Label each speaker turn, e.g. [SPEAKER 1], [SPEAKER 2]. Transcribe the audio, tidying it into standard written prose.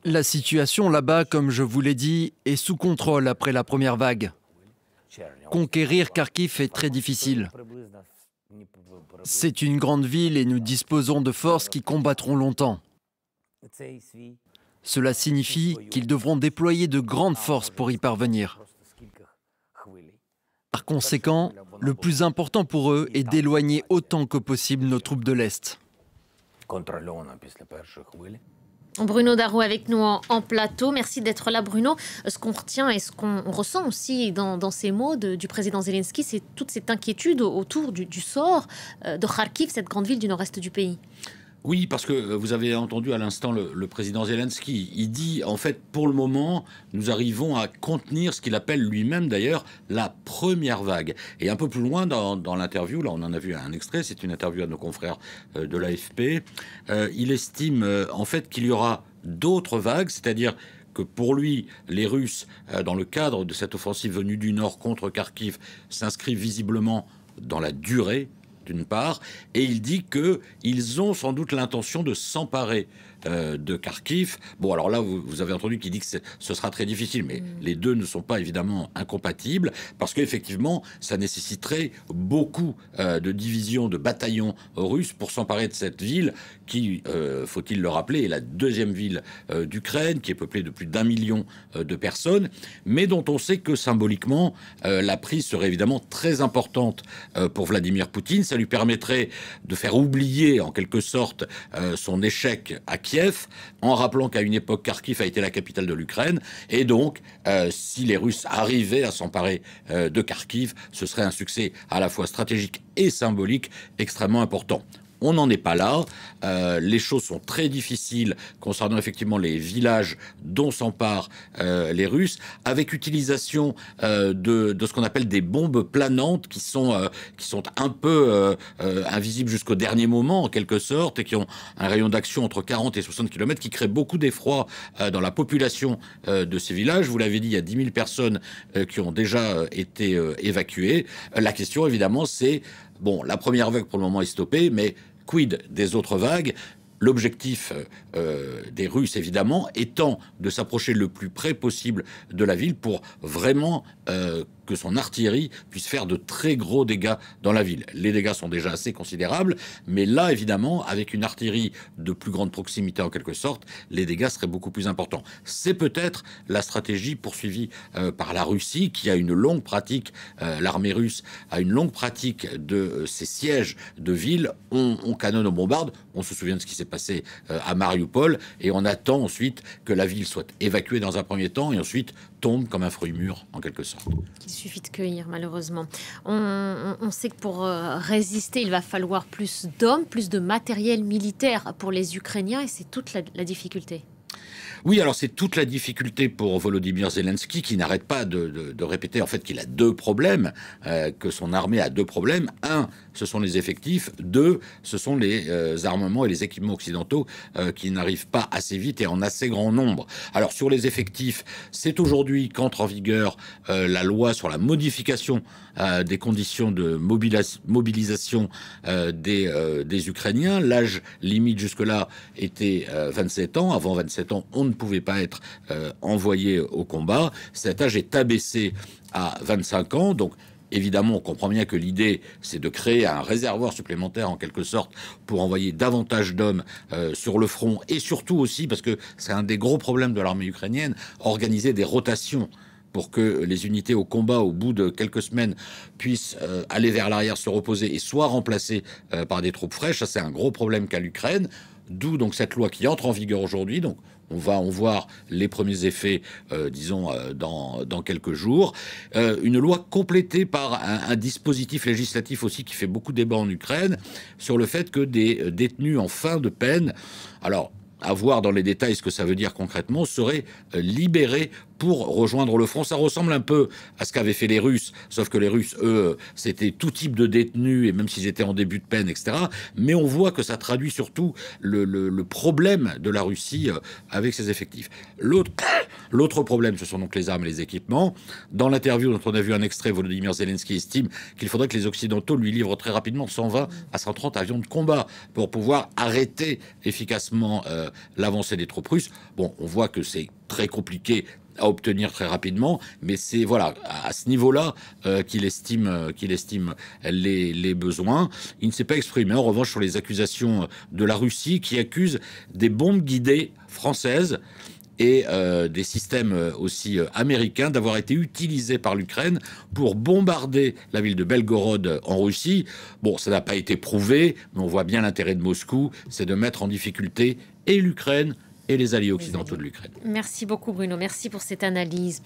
[SPEAKER 1] La situation là-bas, comme je vous l'ai dit, est sous contrôle après la première vague. Conquérir Kharkiv est très difficile. C'est une grande ville et nous disposons de forces qui combattront longtemps. Cela signifie qu'ils devront déployer de grandes forces pour y parvenir. Par conséquent, le plus important pour eux est d'éloigner autant que possible nos troupes de l'Est.
[SPEAKER 2] Bruno Darou avec nous en plateau. Merci d'être là, Bruno. Ce qu'on retient et ce qu'on ressent aussi dans ces mots du président Zelensky, c'est toute cette inquiétude autour du sort de Kharkiv, cette grande ville du nord-est du pays.
[SPEAKER 3] Oui, parce que vous avez entendu à l'instant le président Zelensky. Il dit, en fait, pour le moment, nous arrivons à contenir ce qu'il appelle lui-même, d'ailleurs, la première vague. Et un peu plus loin dans l'interview, là on en a vu un extrait, c'est une interview à nos confrères de l'AFP, il estime en fait qu'il y aura d'autres vagues, c'est-à-dire que pour lui, les Russes, dans le cadre de cette offensive venue du nord contre Kharkiv, s'inscrivent visiblement dans la durée, d'une part, et il dit qu'ils ont sans doute l'intention de s'emparer de Kharkiv. Bon, alors là, vous avez entendu qu'il dit que ce sera très difficile, mais les deux ne sont pas évidemment incompatibles, parce qu'effectivement, ça nécessiterait beaucoup de divisions, de bataillons russes pour s'emparer de cette ville qui, faut-il le rappeler, est la deuxième ville d'Ukraine, qui est peuplée de plus d'1 million de personnes, mais dont on sait que symboliquement, la prise serait évidemment très importante pour Vladimir Poutine. Ça lui permettrait de faire oublier, en quelque sorte, son échec à Kiev, en rappelant qu'à une époque, Kharkiv a été la capitale de l'Ukraine. Et donc, si les Russes arrivaient à s'emparer de Kharkiv, ce serait un succès à la fois stratégique et symbolique extrêmement important. On n'en est pas là. Les choses sont très difficiles concernant effectivement les villages dont s'emparent les Russes, avec utilisation de ce qu'on appelle des bombes planantes qui sont un peu invisibles jusqu'au dernier moment en quelque sorte, et qui ont un rayon d'action entre 40 et 60 km, qui créent beaucoup d'effroi dans la population de ces villages. Vous l'avez dit, il y a 10 000 personnes qui ont déjà été évacuées. La question évidemment c'est, bon, la première vague pour le moment est stoppée, mais quid des autres vagues? L'objectif des Russes, évidemment, étant de s'approcher le plus près possible de la ville pour vraiment que son artillerie puisse faire de très gros dégâts dans la ville. Les dégâts sont déjà assez considérables, mais là, évidemment, avec une artillerie de plus grande proximité en quelque sorte, les dégâts seraient beaucoup plus importants. C'est peut-être la stratégie poursuivie par la Russie, qui a une longue pratique, l'armée russe a une longue pratique de ces sièges de villes. On canonne, on bombarde, on se souvient de ce qui s'est passé à Mariupol, et on attend ensuite que la ville soit évacuée dans un premier temps, et ensuite tombe comme un fruit mûr, en quelque sorte.
[SPEAKER 2] Qu'il suffit de cueillir, malheureusement. On sait que pour résister, il va falloir plus d'hommes, plus de matériel militaire pour les Ukrainiens, et c'est toute la difficulté.
[SPEAKER 3] Oui, alors c'est toute la difficulté pour Volodymyr Zelensky, qui n'arrête pas de répéter en fait qu'il a deux problèmes, que son armée a deux problèmes. Un, ce sont les effectifs. Deux, ce sont les armements et les équipements occidentaux qui n'arrivent pas assez vite et en assez grand nombre. Alors sur les effectifs, c'est aujourd'hui qu'entre en vigueur la loi sur la modification des conditions de mobilisation des Ukrainiens. L'âge limite jusque-là était 27 ans. Avant 27 ans, on ne pouvait pas être envoyé au combat. Cet âge est abaissé à 25 ans. Donc, évidemment, on comprend bien que l'idée, c'est de créer un réservoir supplémentaire, en quelque sorte, pour envoyer davantage d'hommes sur le front. Et surtout aussi, parce que c'est un des gros problèmes de l'armée ukrainienne, organiser des rotations pour que les unités au combat, au bout de quelques semaines, puissent aller vers l'arrière, se reposer et soient remplacées par des troupes fraîches. Ça, c'est un gros problème qu'a l'Ukraine. D'où donc cette loi qui entre en vigueur aujourd'hui. Donc, on va en voir les premiers effets, disons, dans quelques jours. Une loi complétée par un dispositif législatif aussi qui fait beaucoup débat en Ukraine sur le fait que des détenus en fin de peine, alors, à voir dans les détails ce que ça veut dire concrètement, seraient libérés pour rejoindre le front. Ça ressemble un peu à ce qu'avaient fait les Russes, sauf que les Russes, eux, c'était tout type de détenus, et même s'ils étaient en début de peine, etc. Mais on voit que ça traduit surtout le problème de la Russie avec ses effectifs. L'autre problème, ce sont donc les armes et les équipements. Dans l'interview dont on a vu un extrait, Volodymyr Zelensky estime qu'il faudrait que les Occidentaux lui livrent très rapidement 120 à 130 avions de combat pour pouvoir arrêter efficacement l'avancée des troupes russes. Bon, on voit que c'est très compliqué à obtenir très rapidement, mais c'est voilà à ce niveau-là qu'il estime les besoins. Il ne s'est pas exprimé en revanche sur les accusations de la Russie qui accuse des bombes guidées françaises et des systèmes aussi américains d'avoir été utilisés par l'Ukraine pour bombarder la ville de Belgorod en Russie. Bon, ça n'a pas été prouvé, mais on voit bien l'intérêt de Moscou, c'est de mettre en difficulté et l'Ukraine et les alliés occidentaux de l'Ukraine.
[SPEAKER 2] Merci beaucoup Bruno, merci pour cette analyse.